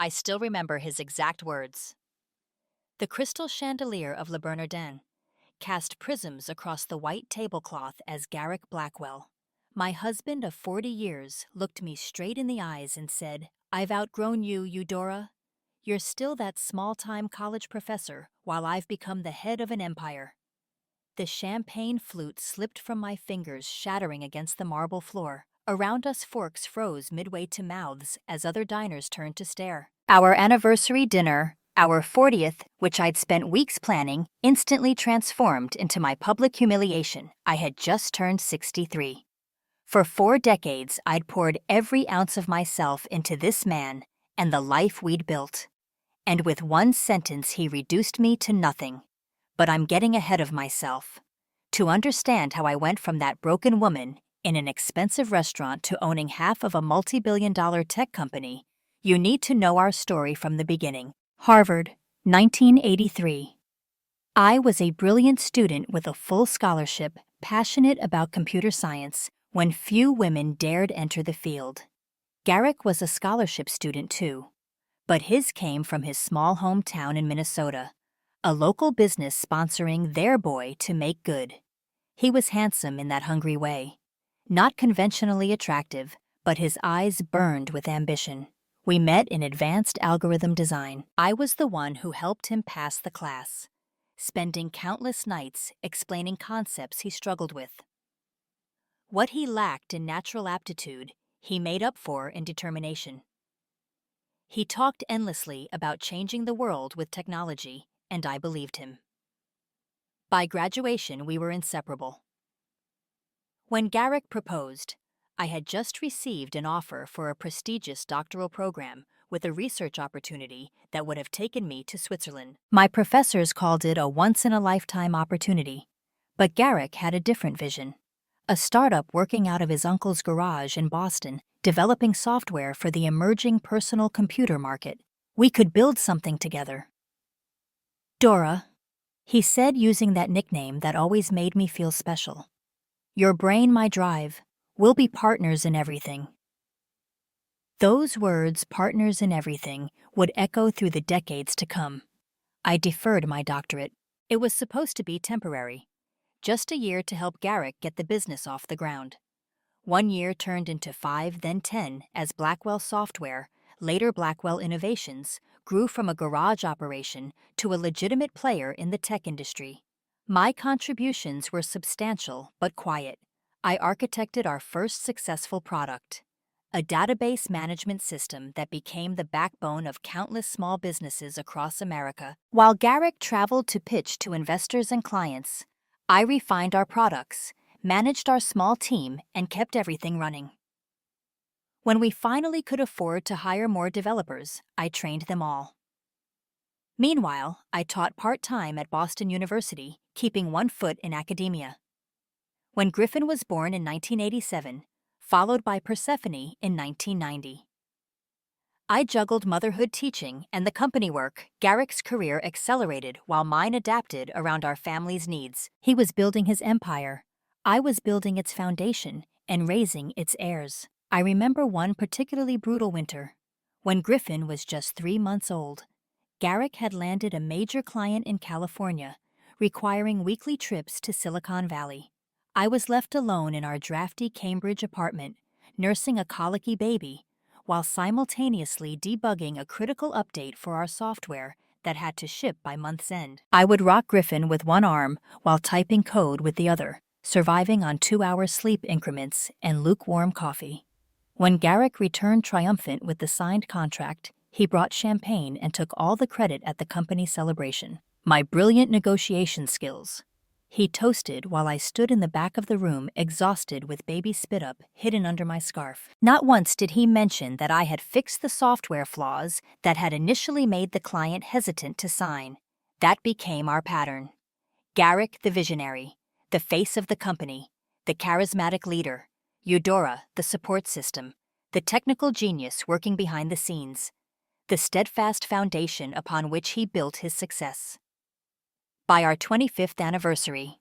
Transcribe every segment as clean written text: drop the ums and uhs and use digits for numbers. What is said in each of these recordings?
I still remember his exact words. The crystal chandelier of Le Bernardin cast prisms across the white tablecloth as Garrick Blackwell, my husband of 40 years, looked me straight in the eyes and said, "I've outgrown you, Eudora. You're still that small-time college professor while I've become the head of an empire." The champagne flute slipped from my fingers, shattering against the marble floor. Around us, forks froze midway to mouths as other diners turned to stare. Our anniversary dinner, our 40th, which I'd spent weeks planning, instantly transformed into my public humiliation. I had just turned 63. For 4 decades, I'd poured every ounce of myself into this man and the life we'd built. And with one sentence, he reduced me to nothing. But I'm getting ahead of myself. To understand how I went from that broken woman in an expensive restaurant to owning half of a multi-billion-dollar tech company, you need to know our story from the beginning. Harvard, 1983. I was a brilliant student with a full scholarship, passionate about computer science, when few women dared enter the field. Garrick was a scholarship student too, but his came from his small hometown in Minnesota, a local business sponsoring their boy to make good. He was handsome in that hungry way. Not conventionally attractive, but his eyes burned with ambition. We met in advanced algorithm design. I was the one who helped him pass the class, spending countless nights explaining concepts he struggled with. What he lacked in natural aptitude, he made up for in determination. He talked endlessly about changing the world with technology, and I believed him. By graduation, we were inseparable. When Garrick proposed, I had just received an offer for a prestigious doctoral program with a research opportunity that would have taken me to Switzerland. My professors called it a once-in-a-lifetime opportunity, but Garrick had a different vision. A startup working out of his uncle's garage in Boston, developing software for the emerging personal computer market. We could build something together. "Dora," he said, using that nickname that always made me feel special. "Your brain, my drive. We'll be partners in everything." Those words, partners in everything, would echo through the decades to come. I deferred my doctorate. It was supposed to be temporary. Just a year to help Garrick get the business off the ground. 1 year turned into 5, then 10, as Blackwell Software, later Blackwell Innovations, grew from a garage operation to a legitimate player in the tech industry. My contributions were substantial but quiet. I architected our first successful product, a database management system that became the backbone of countless small businesses across America. While Garrick traveled to pitch to investors and clients, I refined our products, managed our small team, and kept everything running. When we finally could afford to hire more developers, I trained them all. Meanwhile, I taught part-time at Boston University, keeping one foot in academia. When Griffin was born in 1987, followed by Persephone in 1990. I juggled motherhood, teaching, and the company work. Garrick's career accelerated while mine adapted around our family's needs. He was building his empire. I was building its foundation and raising its heirs. I remember one particularly brutal winter. When Griffin was just 3 months old, Garrick had landed a major client in California, requiring weekly trips to Silicon Valley. I was left alone in our drafty Cambridge apartment, nursing a colicky baby, while simultaneously debugging a critical update for our software that had to ship by month's end. I would rock Griffin with one arm while typing code with the other, surviving on 2-hour sleep increments and lukewarm coffee. When Garrick returned triumphant with the signed contract, he brought champagne and took all the credit at the company celebration. My brilliant negotiation skills. He toasted while I stood in the back of the room, exhausted with baby spit-up hidden under my scarf. Not once did he mention that I had fixed the software flaws that had initially made the client hesitant to sign. That became our pattern. Garrick, the visionary, the face of the company, the charismatic leader. Eudora, the support system, the technical genius working behind the scenes, the steadfast foundation upon which he built his success. By our 25th anniversary,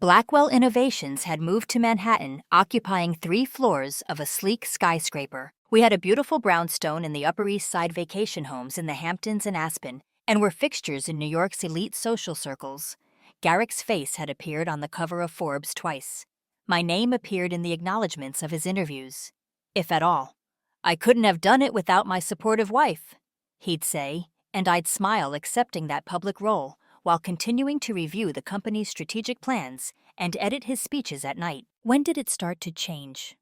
Blackwell Innovations had moved to Manhattan, occupying 3 floors of a sleek skyscraper. We had a beautiful brownstone in the Upper East Side vacation homes in the Hamptons and Aspen, and were fixtures in New York's elite social circles. Garrick's face had appeared on the cover of Forbes twice. My name appeared in the acknowledgments of his interviews. If at all. I couldn't have done it without my supportive wife, he'd say, and I'd smile accepting that public role while continuing to review the company's strategic plans and edit his speeches at night. When did it start to change?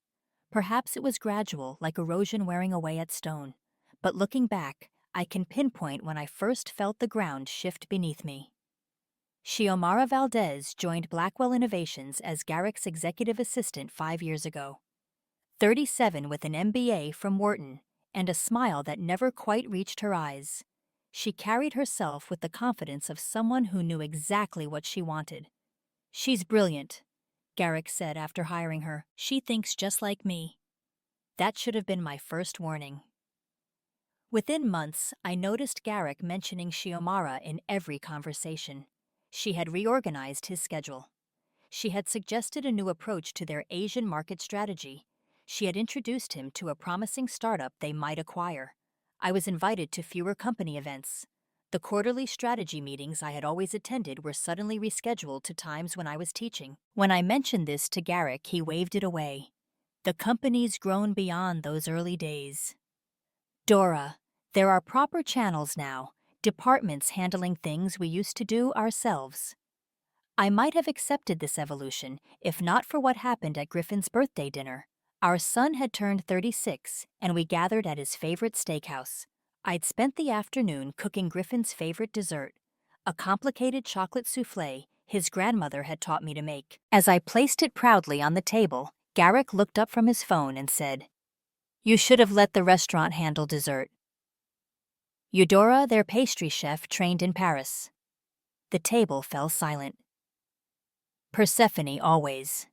Perhaps it was gradual, like erosion wearing away at stone. But looking back, I can pinpoint when I first felt the ground shift beneath me. Xiomara Valdez joined Blackwell Innovations as Garrick's executive assistant 5 years ago. 37 with an MBA from Wharton and a smile that never quite reached her eyes. She carried herself with the confidence of someone who knew exactly what she wanted. "She's brilliant," Garrick said after hiring her. "She thinks just like me." That should have been my first warning. Within months, I noticed Garrick mentioning Xiomara in every conversation. She had reorganized his schedule. She had suggested a new approach to their Asian market strategy. She had introduced him to a promising startup they might acquire. I was invited to fewer company events. The quarterly strategy meetings I had always attended were suddenly rescheduled to times when I was teaching. When I mentioned this to Garrick, he waved it away. The company's grown beyond those early days. "Dora, there are proper channels now, departments handling things we used to do ourselves." I might have accepted this evolution if not for what happened at Griffin's birthday dinner. Our son had turned 36, and we gathered at his favorite steakhouse. I'd spent the afternoon cooking Griffin's favorite dessert, a complicated chocolate soufflé his grandmother had taught me to make. As I placed it proudly on the table, Garrick looked up from his phone and said, "You should have let the restaurant handle dessert." Eudora, their pastry chef, trained in Paris. The table fell silent. Persephone always.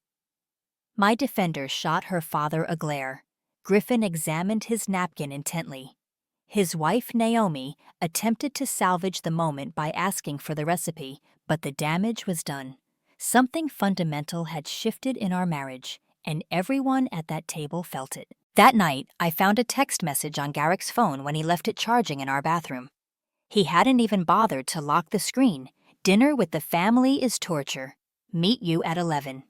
My defender shot her father a glare. Griffin examined his napkin intently. His wife, Naomi, attempted to salvage the moment by asking for the recipe, but the damage was done. Something fundamental had shifted in our marriage, and everyone at that table felt it. That night, I found a text message on Garrick's phone when he left it charging in our bathroom. He hadn't even bothered to lock the screen. "Dinner with the family is torture. Meet you at 11.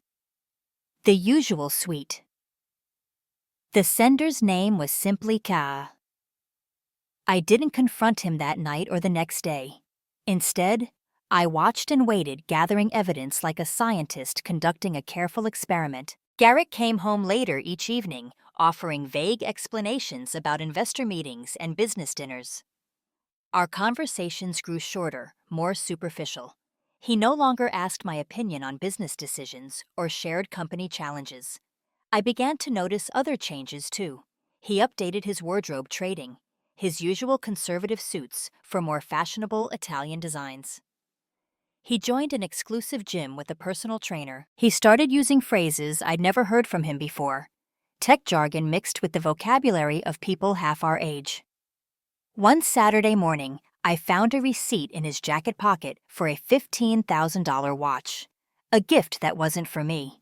The usual suite. The sender's name was simply Ka. I didn't confront him that night or the next day. Instead, I watched and waited, gathering evidence like a scientist conducting a careful experiment. Garrick came home later each evening, offering vague explanations about investor meetings and business dinners. Our conversations grew shorter, more superficial. He no longer asked my opinion on business decisions or shared company challenges. I began to notice other changes, too. He updated his wardrobe trading, his usual conservative suits for more fashionable Italian designs. He joined an exclusive gym with a personal trainer. He started using phrases I'd never heard from him before, tech jargon mixed with the vocabulary of people half our age. One Saturday morning, I found a receipt in his jacket pocket for a $15,000 watch, a gift that wasn't for me.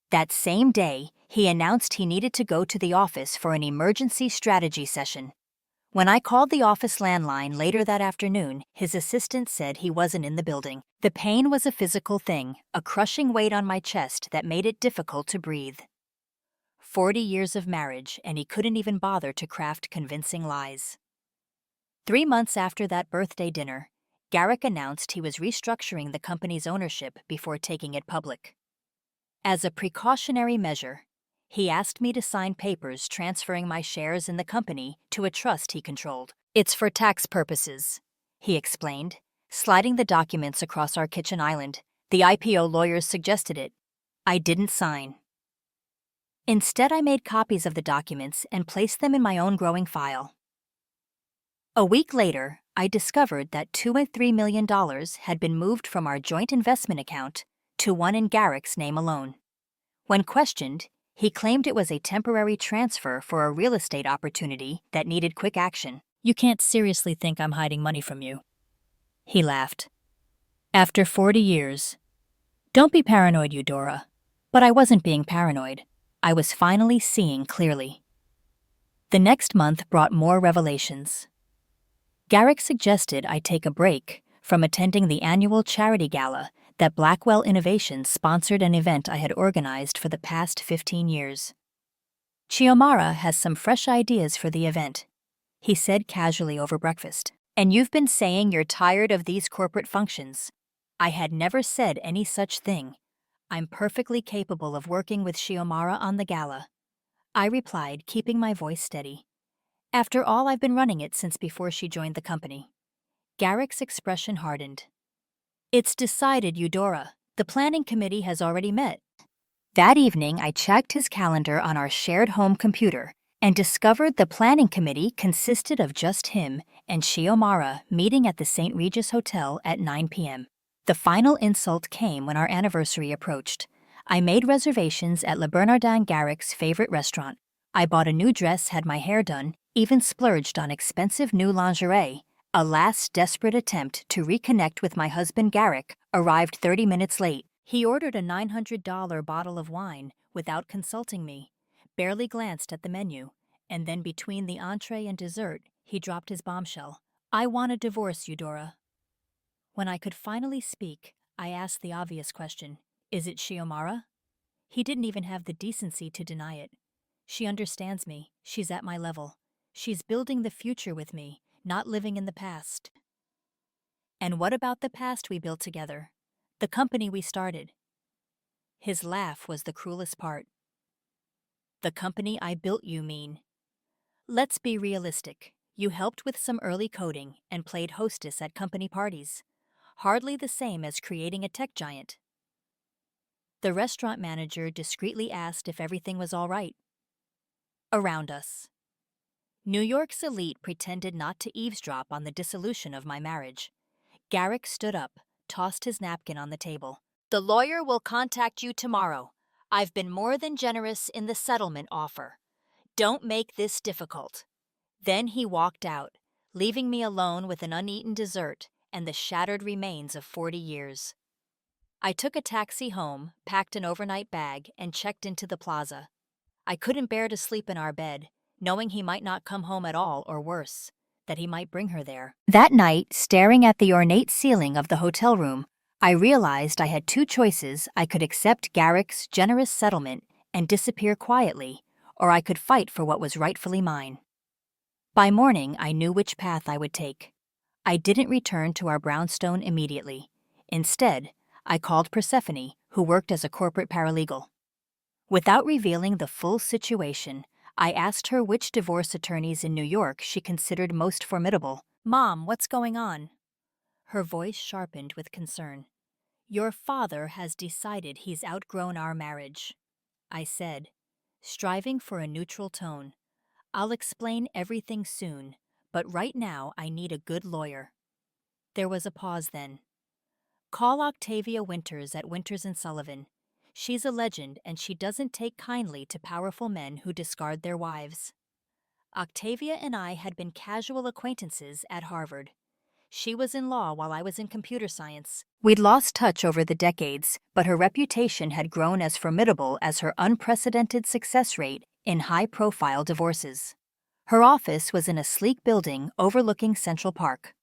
That same day, he announced he needed to go to the office for an emergency strategy session. When I called the office landline later that afternoon, his assistant said he wasn't in the building. The pain was a physical thing, a crushing weight on my chest that made it difficult to breathe. 40 years of marriage, and he couldn't even bother to craft convincing lies. 3 months after that birthday dinner, Garrick announced he was restructuring the company's ownership before taking it public. As a precautionary measure, he asked me to sign papers transferring my shares in the company to a trust he controlled. "It's for tax purposes," he explained, sliding the documents across our kitchen island. "The IPO lawyers suggested it. I didn't sign." Instead, I made copies of the documents and placed them in my own growing file. A week later, I discovered that $2 and $3 million had been moved from our joint investment account to one in Garrick's name alone. When questioned, he claimed it was a temporary transfer for a real estate opportunity that needed quick action. "You can't seriously think I'm hiding money from you," he laughed. "After 40 years. Don't be paranoid, Eudora." But I wasn't being paranoid. I was finally seeing clearly. The next month brought more revelations. Garrick suggested I take a break from attending the annual charity gala that Blackwell Innovations sponsored, an event I had organized for the past 15 years. Chiomara has some fresh ideas for the event, he said casually over breakfast. And you've been saying you're tired of these corporate functions. I had never said any such thing. I'm perfectly capable of working with Chiomara on the gala, I replied, keeping my voice steady. After all, I've been running it since before she joined the company. Garrick's expression hardened. It's decided, Eudora. The planning committee has already met. That evening, I checked his calendar on our shared home computer and discovered the planning committee consisted of just him and Chiomara meeting at the St. Regis Hotel at 9 p.m. The final insult came when our anniversary approached. I made reservations at Le Bernardin, Garrick's favorite restaurant. I bought a new dress, had my hair done, even splurged on expensive new lingerie. A last desperate attempt to reconnect with my husband Garrick arrived 30 minutes late. He ordered a $900 bottle of wine without consulting me, barely glanced at the menu, and then between the entree and dessert, he dropped his bombshell. I want a divorce, Eudora. When I could finally speak, I asked the obvious question. Is it Chiomara? He didn't even have the decency to deny it. She understands me. She's at my level. She's building the future with me, not living in the past. And what about the past we built together? The company we started? His laugh was the cruelest part. The company I built, you mean? Let's be realistic. You helped with some early coding and played hostess at company parties. Hardly the same as creating a tech giant. The restaurant manager discreetly asked if everything was all right around us. New York's elite pretended not to eavesdrop on the dissolution of my marriage. Garrick stood up, tossed his napkin on the table. The lawyer will contact you tomorrow. I've been more than generous in the settlement offer. Don't make this difficult. Then he walked out, leaving me alone with an uneaten dessert and the shattered remains of 40 years. I took a taxi home, packed an overnight bag, and checked into the plaza. I couldn't bear to sleep in our bed, knowing he might not come home at all, or worse, that he might bring her there. That night, staring at the ornate ceiling of the hotel room, I realized I had two choices. I could accept Garrick's generous settlement and disappear quietly, or I could fight for what was rightfully mine. By morning, I knew which path I would take. I didn't return to our brownstone immediately. Instead, I called Persephone, who worked as a corporate paralegal. Without revealing the full situation, I asked her which divorce attorneys in New York she considered most formidable. Mom, what's going on? Her voice sharpened with concern. Your father has decided he's outgrown our marriage, I said, striving for a neutral tone. I'll explain everything soon, but right now I need a good lawyer. There was a pause then. Call Octavia Winters at Winters & Sullivan. She's a legend, and she doesn't take kindly to powerful men who discard their wives. Octavia and I had been casual acquaintances at Harvard. She was in law while I was in computer science. We'd lost touch over the decades, but her reputation had grown as formidable as her unprecedented success rate in high-profile divorces. Her office was in a sleek building overlooking Central Park.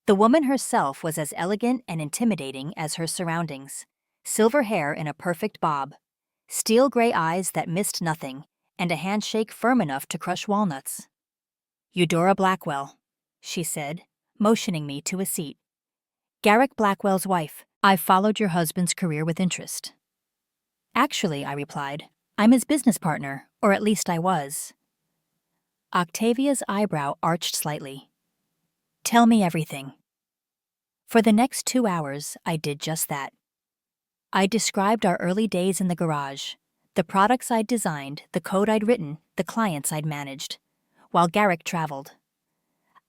The woman herself was as elegant and intimidating as her surroundings. Silver hair in a perfect bob, steel gray eyes that missed nothing, and a handshake firm enough to crush walnuts. Eudora Blackwell, she said, motioning me to a seat. Garrick Blackwell's wife. I've followed your husband's career with interest. Actually, I replied, I'm his business partner, or at least I was. Octavia's eyebrow arched slightly. Tell me everything. For the next 2 hours, I did just that. I described our early days in the garage, the products I'd designed, the code I'd written, the clients I'd managed, while Garrick traveled.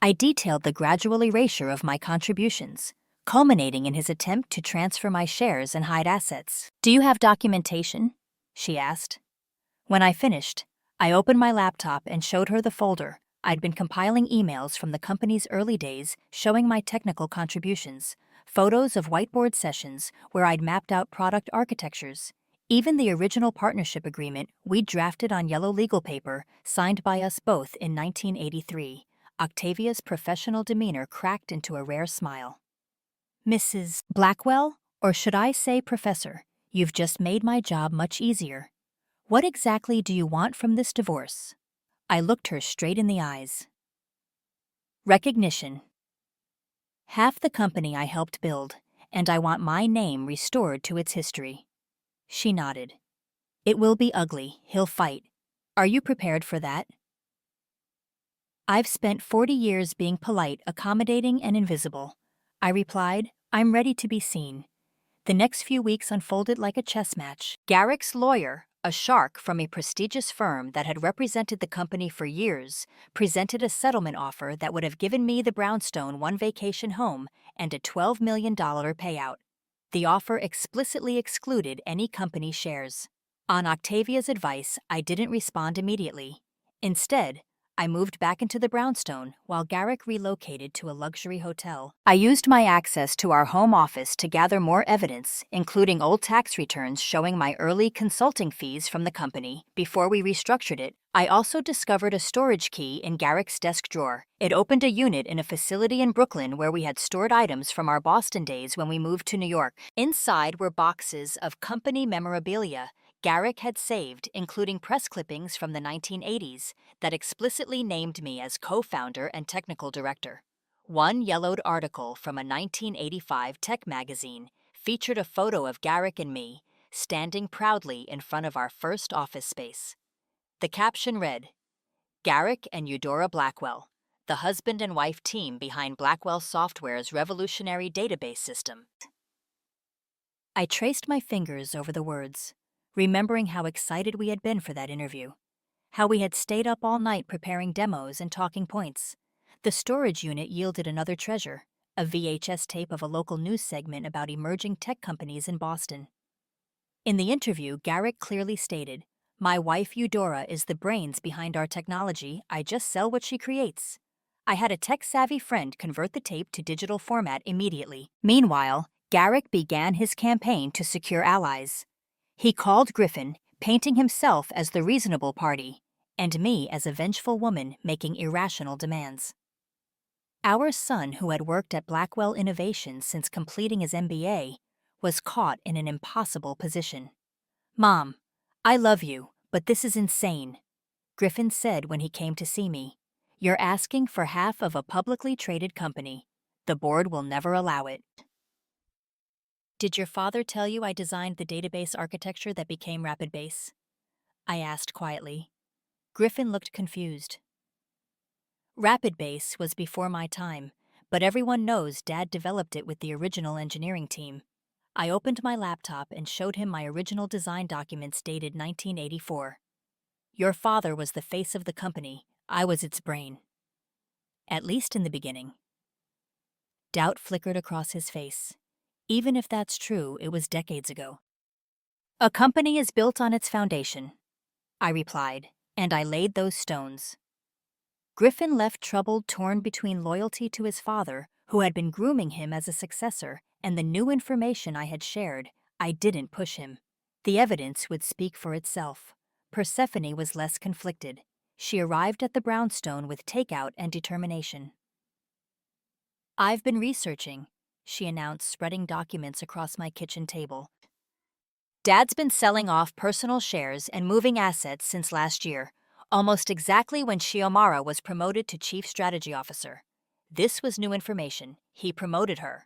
I detailed the gradual erasure of my contributions, culminating in his attempt to transfer my shares and hide assets. Do you have documentation? She asked. When I finished, I opened my laptop and showed her the folder. I'd been compiling emails from the company's early days showing my technical contributions, photos of whiteboard sessions where I'd mapped out product architectures, Even the original partnership agreement we drafted on yellow legal paper, signed by us both in 1983, Octavia's professional demeanor cracked into a rare smile. Mrs. Blackwell, or should I say Professor, you've just made my job much easier. What exactly do you want from this divorce? I looked her straight in the eyes. Recognition. Half the company I helped build, and I want my name restored to its history. She nodded. It will be ugly, he'll fight. Are you prepared for that? I've spent 40 years being polite, accommodating, and invisible. I replied, I'm ready to be seen. The next few weeks unfolded like a chess match. Garrick's lawyer, a shark from a prestigious firm that had represented the company for years, presented a settlement offer that would have given me the brownstone one vacation home and a $12 million payout. The offer explicitly excluded any company shares. On Octavia's advice, I didn't respond immediately. Instead, I moved back into the brownstone while Garrick relocated to a luxury hotel. I used my access to our home office to gather more evidence, including old tax returns showing my early consulting fees from the company before we restructured it. I also discovered a storage key in Garrick's desk drawer. It opened a unit in a facility in Brooklyn where we had stored items from our Boston days when we moved to New York. Inside were boxes of company memorabilia Garrick had saved, including press clippings from the 1980s that explicitly named me as co-founder and technical director. One yellowed article from a 1985 tech magazine featured a photo of Garrick and me standing proudly in front of our first office space. The caption read, Garrick and Eudora Blackwell, the husband and wife team behind Blackwell Software's revolutionary database system. I traced my fingers over the words, remembering how excited we had been for that interview, how we had stayed up all night preparing demos and talking points. The storage unit yielded another treasure, a VHS tape of a local news segment about emerging tech companies in Boston. In the interview, Garrick clearly stated, my wife Eudora is the brains behind our technology, I just sell what she creates. I had a tech-savvy friend convert the tape to digital format immediately. Meanwhile, Garrick began his campaign to secure allies. He called Griffin, painting himself as the reasonable party, and me as a vengeful woman making irrational demands. Our son, who had worked at Blackwell Innovations since completing his MBA, was caught in an impossible position. Mom, I love you, but this is insane, Griffin said when he came to see me. You're asking for half of a publicly traded company. The board will never allow it. Did your father tell you I designed the database architecture that became RapidBase? I asked quietly. Griffin looked confused. RapidBase was before my time, but everyone knows Dad developed it with the original engineering team. I opened my laptop and showed him my original design documents dated 1984. Your father was the face of the company. I was its brain. At least in the beginning. Doubt flickered across his face. Even if that's true, it was decades ago. A company is built on its foundation, I replied, and I laid those stones. Griffin left troubled, torn between loyalty to his father, who had been grooming him as a successor, and the new information I had shared. I didn't push him. The evidence would speak for itself. Persephone was less conflicted. She arrived at the brownstone with takeout and determination. I've been researching, she announced, spreading documents across my kitchen table. Dad's been selling off personal shares and moving assets since last year, almost exactly when Shiomara was promoted to Chief Strategy Officer. This was new information. He promoted her.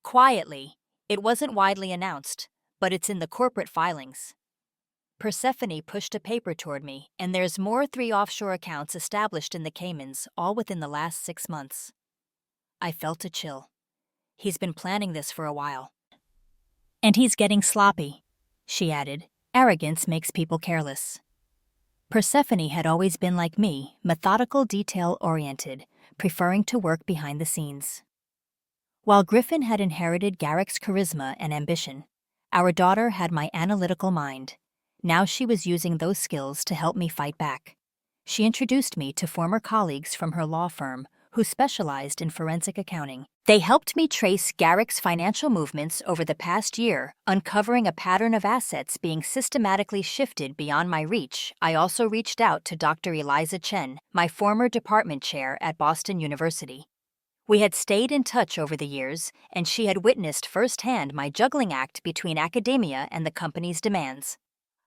Quietly, it wasn't widely announced, but it's in the corporate filings. Persephone pushed a paper toward me, and there's more 3 offshore accounts established in the Caymans, all within the last 6 months. I felt a chill. He's been planning this for a while. And he's getting sloppy, she added. Arrogance makes people careless. Persephone had always been like me, methodical, detail-oriented, preferring to work behind the scenes. While Griffin had inherited Garrick's charisma and ambition, our daughter had my analytical mind. Now she was using those skills to help me fight back. She introduced me to former colleagues from her law firm who specialized in forensic accounting. They helped me trace Garrick's financial movements over the past year, uncovering a pattern of assets being systematically shifted beyond my reach. I also reached out to Dr. Eliza Chen, my former department chair at Boston University. We had stayed in touch over the years, and she had witnessed firsthand my juggling act between academia and the company's demands.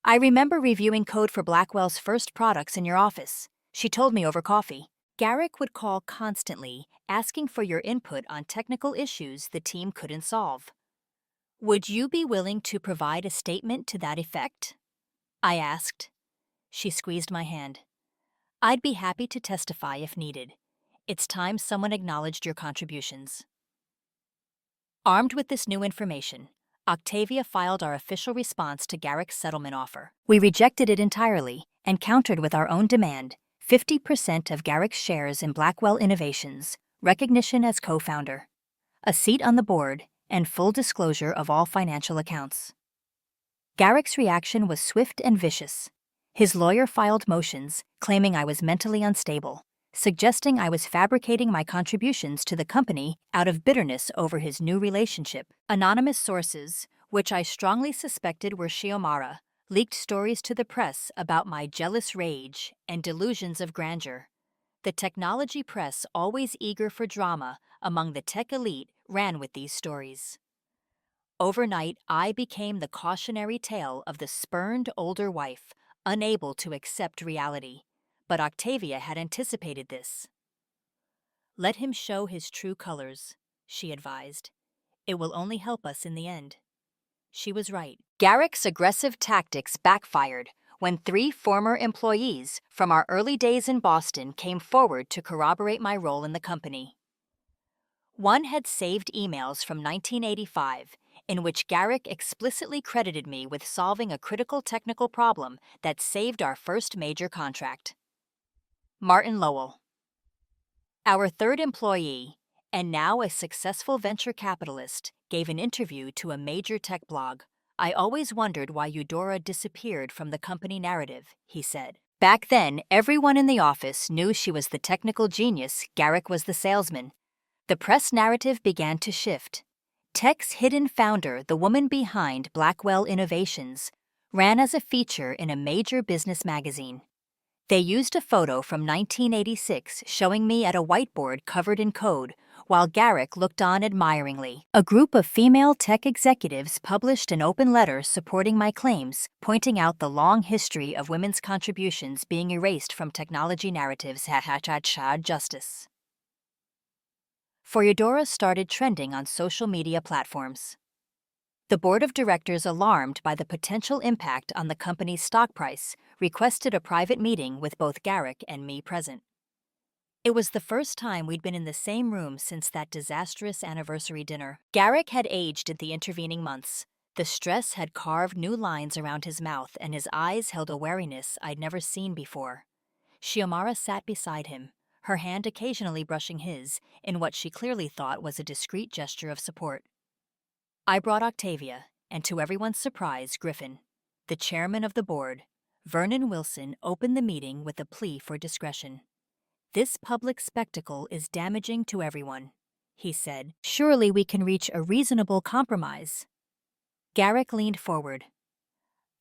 I remember reviewing code for Blackwell's first products in your office. She told me over coffee. Garrick would call constantly, asking for your input on technical issues the team couldn't solve. Would you be willing to provide a statement to that effect? I asked. She squeezed my hand. I'd be happy to testify if needed. It's time someone acknowledged your contributions. Armed with this new information, Octavia filed our official response to Garrick's settlement offer. We rejected it entirely and countered with our own demand: 50% of Garrick's shares in Blackwell Innovations, recognition as co-founder, a seat on the board, and full disclosure of all financial accounts. Garrick's reaction was swift and vicious. His lawyer filed motions claiming I was mentally unstable, suggesting I was fabricating my contributions to the company out of bitterness over his new relationship. Anonymous sources, which I strongly suspected were Shiomara, leaked stories to the press about my jealous rage and delusions of grandeur. The technology press, always eager for drama among the tech elite, ran with these stories. Overnight, I became the cautionary tale of the spurned older wife, unable to accept reality. But Octavia had anticipated this. Let him show his true colors, she advised. It will only help us in the end. She was right. Garrick's aggressive tactics backfired when 3 former employees from our early days in Boston came forward to corroborate my role in the company. One had saved emails from 1985 in which Garrick explicitly credited me with solving a critical technical problem that saved our first major contract. Martin Lowell. Our third employee, and now a successful venture capitalist, gave an interview to a major tech blog. I always wondered why Eudora disappeared from the company narrative, he said. Back then, everyone in the office knew she was the technical genius, Garrick was the salesman. The press narrative began to shift. Tech's hidden founder, the woman behind Blackwell Innovations, ran as a feature in a major business magazine. They used a photo from 1986 showing me at a whiteboard covered in code, while Garrick looked on admiringly. A group of female tech executives published an open letter supporting my claims, pointing out the long history of women's contributions being erased from technology narratives. Justice. For Eudora started trending on social media platforms. The board of directors, alarmed by the potential impact on the company's stock price, requested a private meeting with both Garrick and me present. It was the first time we'd been in the same room since that disastrous anniversary dinner. Garrick had aged in the intervening months. The stress had carved new lines around his mouth, and his eyes held a wariness I'd never seen before. Shiomara sat beside him, her hand occasionally brushing his, in what she clearly thought was a discreet gesture of support. I brought Octavia, and to everyone's surprise, Griffin. The chairman of the board, Vernon Wilson, opened the meeting with a plea for discretion. This public spectacle is damaging to everyone, he said. Surely we can reach a reasonable compromise. Garrick leaned forward.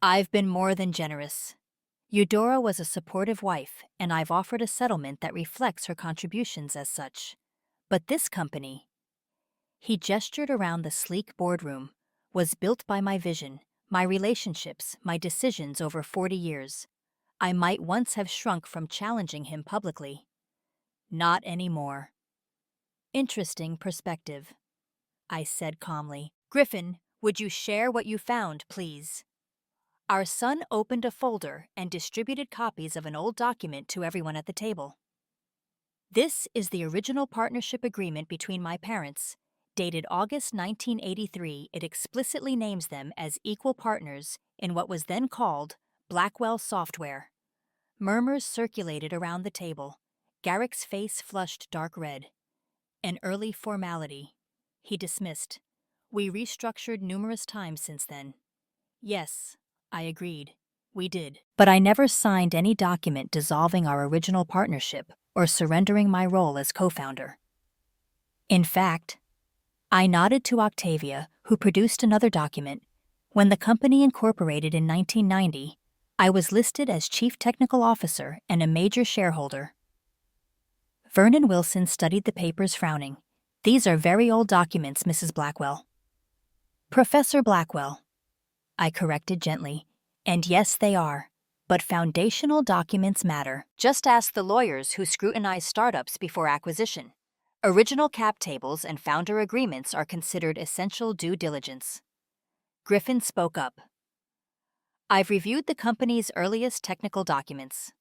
I've been more than generous. Eudora was a supportive wife, and I've offered a settlement that reflects her contributions as such. But this company, he gestured around the sleek boardroom, was built by my vision, my relationships, my decisions over 40 years. I might once have shrunk from challenging him publicly. Not anymore. Interesting perspective, I said calmly. Griffin, would you share what you found, please? Our son opened a folder and distributed copies of an old document to everyone at the table. This is the original partnership agreement between my parents. Dated August 1983, it explicitly names them as equal partners in what was then called Blackwell Software. Murmurs circulated around the table. Garrick's face flushed dark red. An early formality, he dismissed. We restructured numerous times since then. Yes, I agreed. We did. But I never signed any document dissolving our original partnership or surrendering my role as co-founder. In fact, I nodded to Octavia, who produced another document. When the company incorporated in 1990, I was listed as Chief Technical Officer and a major shareholder. Vernon Wilson studied the papers, frowning. "These are very old documents, Mrs. Blackwell." "Professor Blackwell," I corrected gently. "And yes, they are. But foundational documents matter. Just ask the lawyers who scrutinize startups before acquisition. Original cap tables and founder agreements are considered essential due diligence." Griffin spoke up. "I've reviewed the company's earliest technical documents.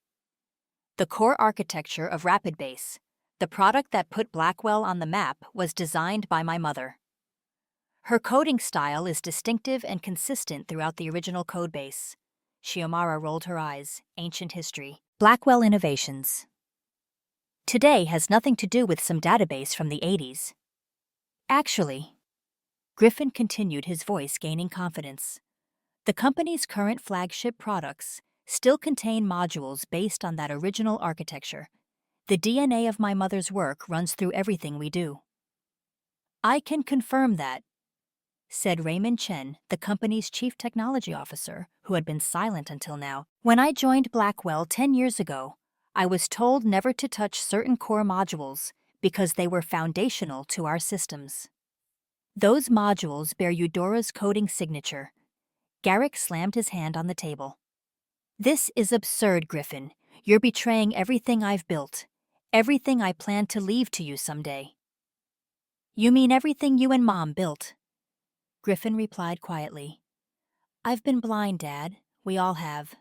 The core architecture of RapidBase, the product that put Blackwell on the map, was designed by my mother. Her coding style is distinctive and consistent throughout the original codebase." Shiomara rolled her eyes. Ancient history. Blackwell Innovations. Today has nothing to do with some database from the 80s. Actually, Griffin continued, his voice gaining confidence, the company's current flagship products still contain modules based on that original architecture. The DNA of my mother's work runs through everything we do. "I can confirm that," said Raymond Chen, the company's chief technology officer, who had been silent until now. "When I joined Blackwell 10 years ago, I was told never to touch certain core modules because they were foundational to our systems. Those modules bear Eudora's coding signature." Garrick slammed his hand on the table. "This is absurd, Griffin. You're betraying everything I've built, everything I plan to leave to you someday." "You mean everything you and Mom built?" Griffin replied quietly. "I've been blind, Dad. We all have."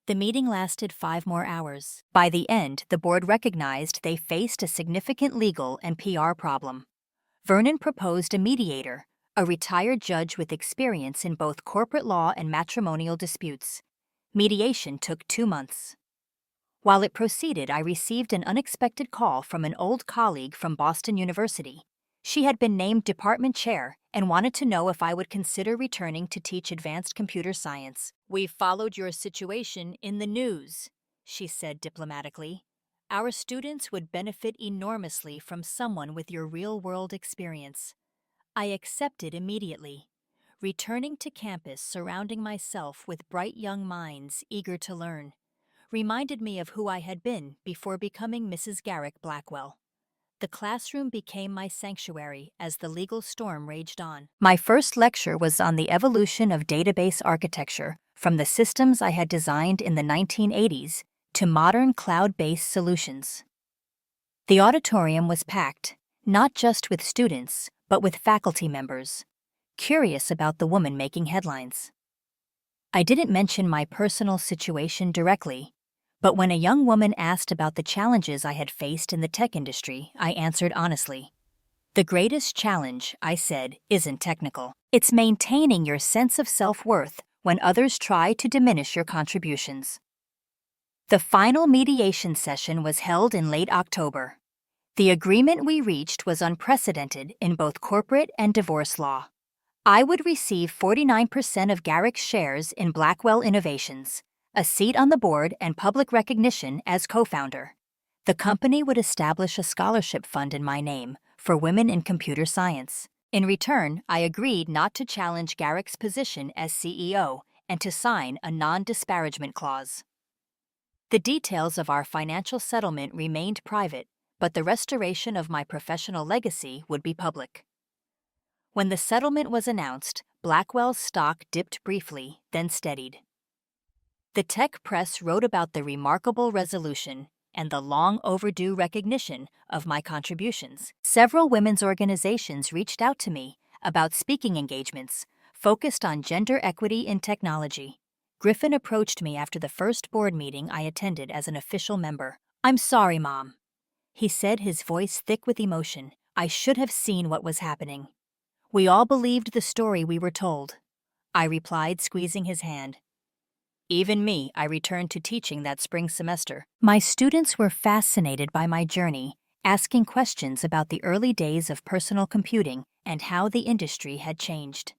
The meeting lasted 5 more hours. By the end, the board recognized they faced a significant legal and PR problem. Vernon proposed a mediator, a retired judge with experience in both corporate law and matrimonial disputes. Mediation took 2 months. While it proceeded, I received an unexpected call from an old colleague from Boston University. She had been named department chair and wanted to know if I would consider returning to teach advanced computer science. "We've followed your situation in the news," she said diplomatically. "Our students would benefit enormously from someone with your real-world experience." I accepted immediately. Returning to campus, surrounding myself with bright young minds eager to learn, reminded me of who I had been before becoming Mrs. Garrick Blackwell. The classroom became my sanctuary as the legal storm raged on. My first lecture was on the evolution of database architecture, from the systems I had designed in the 1980s to modern cloud-based solutions. The auditorium was packed, not just with students, but with faculty members, curious about the woman making headlines. I didn't mention my personal situation directly, but when a young woman asked about the challenges I had faced in the tech industry, I answered honestly. "The greatest challenge," I said, "isn't technical. It's maintaining your sense of self-worth when others try to diminish your contributions." The final mediation session was held in late October. The agreement we reached was unprecedented in both corporate and divorce law. I would receive 49% of Garrick's shares in Blackwell Innovations, a seat on the board, and public recognition as co-founder. The company would establish a scholarship fund in my name for women in computer science. In return, I agreed not to challenge Garrick's position as CEO and to sign a non-disparagement clause. The details of our financial settlement remained private, but the restoration of my professional legacy would be public. When the settlement was announced, Blackwell's stock dipped briefly, then steadied. The tech press wrote about the remarkable resolution and the long-overdue recognition of my contributions. Several women's organizations reached out to me about speaking engagements focused on gender equity in technology. Griffin approached me after the first board meeting I attended as an official member. "I'm sorry, Mom," he said, his voice thick with emotion. "I should have seen what was happening." "We all believed the story we were told," I replied, squeezing his hand. Even me, I returned to teaching that spring semester. My students were fascinated by my journey, asking questions about the early days of personal computing and how the industry had changed.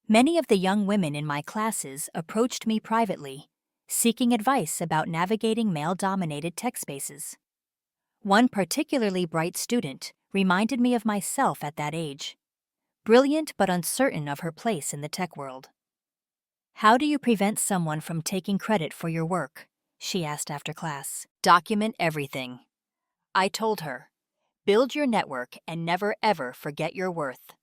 Many of the young women in my classes approached me privately, seeking advice about navigating male-dominated tech spaces. One particularly bright student reminded me of myself at that age. Brilliant but uncertain of her place in the tech world. "How do you prevent someone from taking credit for your work?" she asked after class. "Document everything," I told her. "Build your network and never ever forget your worth."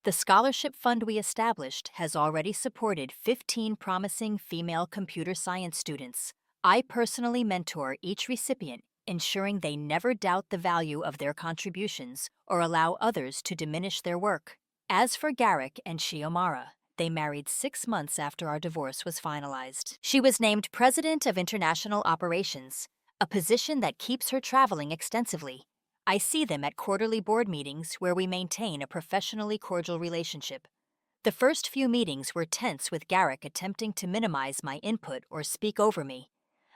The scholarship fund we established has already supported 15 promising female computer science students. I personally mentor each recipient, ensuring they never doubt the value of their contributions or allow others to diminish their work. As for Garrick and Shiomara, they married 6 months after our divorce was finalized. She was named President of International Operations, a position that keeps her traveling extensively. I see them at quarterly board meetings where we maintain a professionally cordial relationship. The first few meetings were tense with Garrick attempting to minimize my input or speak over me,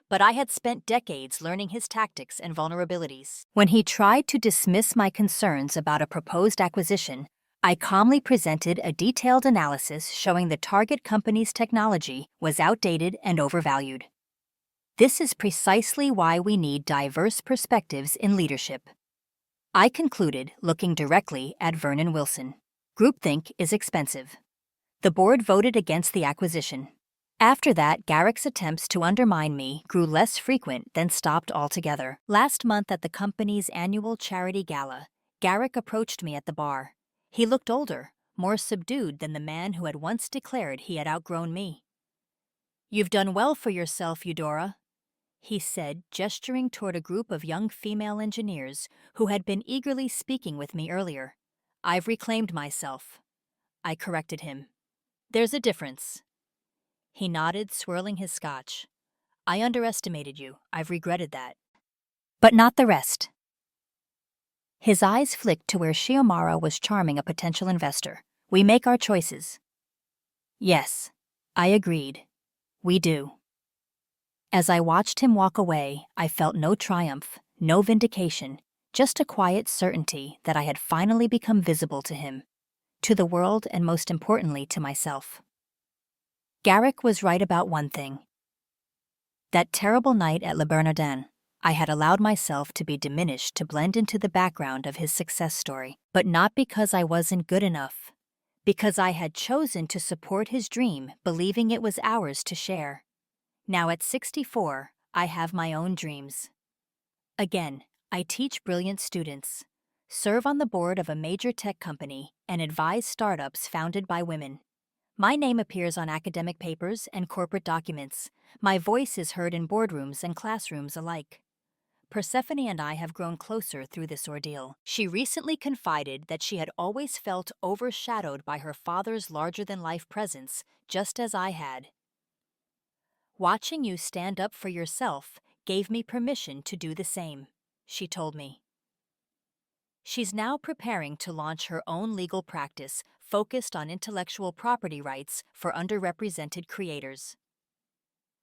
but I had spent decades learning his tactics and vulnerabilities. When he tried to dismiss my concerns about a proposed acquisition, I calmly presented a detailed analysis showing the target company's technology was outdated and overvalued. This is precisely why we need diverse perspectives in leadership, I concluded, looking directly at Vernon Wilson. Groupthink is expensive. The board voted against the acquisition. After that, Garrick's attempts to undermine me grew less frequent, then stopped altogether. Last month at the company's annual charity gala, Garrick approached me at the bar. He looked older, more subdued than the man who had once declared he had outgrown me. "You've done well for yourself, Eudora," he said, gesturing toward a group of young female engineers who had been eagerly speaking with me earlier. "I've reclaimed myself," I corrected him. "There's a difference." He nodded, swirling his scotch. "I underestimated you. I've regretted that. But not the rest." His eyes flicked to where Shiomara was charming a potential investor. "We make our choices." "Yes," I agreed. "We do." As I watched him walk away, I felt no triumph, no vindication, just a quiet certainty that I had finally become visible to him, to the world, and most importantly to myself. Garrick was right about one thing. That terrible night at Le Bernardin, I had allowed myself to be diminished to blend into the background of his success story, but not because I wasn't good enough, because I had chosen to support his dream, believing it was ours to share. Now at 64, I have my own dreams. Again, I teach brilliant students, serve on the board of a major tech company, and advise startups founded by women. My name appears on academic papers and corporate documents. My voice is heard in boardrooms and classrooms alike. Persephone and I have grown closer through this ordeal. She recently confided that she had always felt overshadowed by her father's larger-than-life presence, just as I had. "Watching you stand up for yourself gave me permission to do the same," she told me. She's now preparing to launch her own legal practice focused on intellectual property rights for underrepresented creators.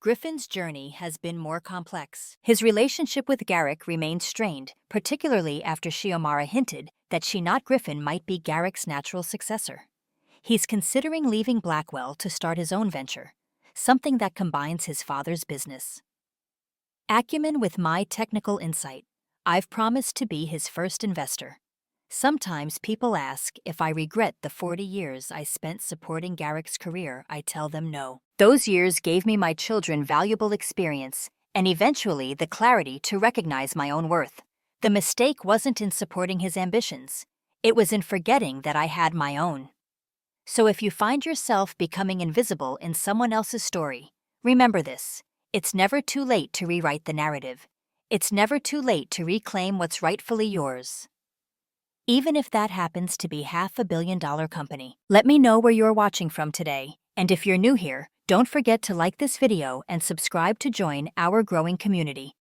Griffin's journey has been more complex. His relationship with Garrick remained strained, particularly after Shiomara hinted that she, not Griffin, might be Garrick's natural successor. He's considering leaving Blackwell to start his own venture, something that combines his father's business acumen with my technical insight. I've promised to be his first investor. Sometimes people ask if I regret the 40 years I spent supporting Garrick's career. I tell them no. Those years gave me my children valuable experience and eventually the clarity to recognize my own worth. The mistake wasn't in supporting his ambitions. It was in forgetting that I had my own. So if you find yourself becoming invisible in someone else's story, remember this: it's never too late to rewrite the narrative. It's never too late to reclaim what's rightfully yours, even if that happens to be $500 million company. Let me know where you're watching from today, and if you're new here, don't forget to like this video and subscribe to join our growing community.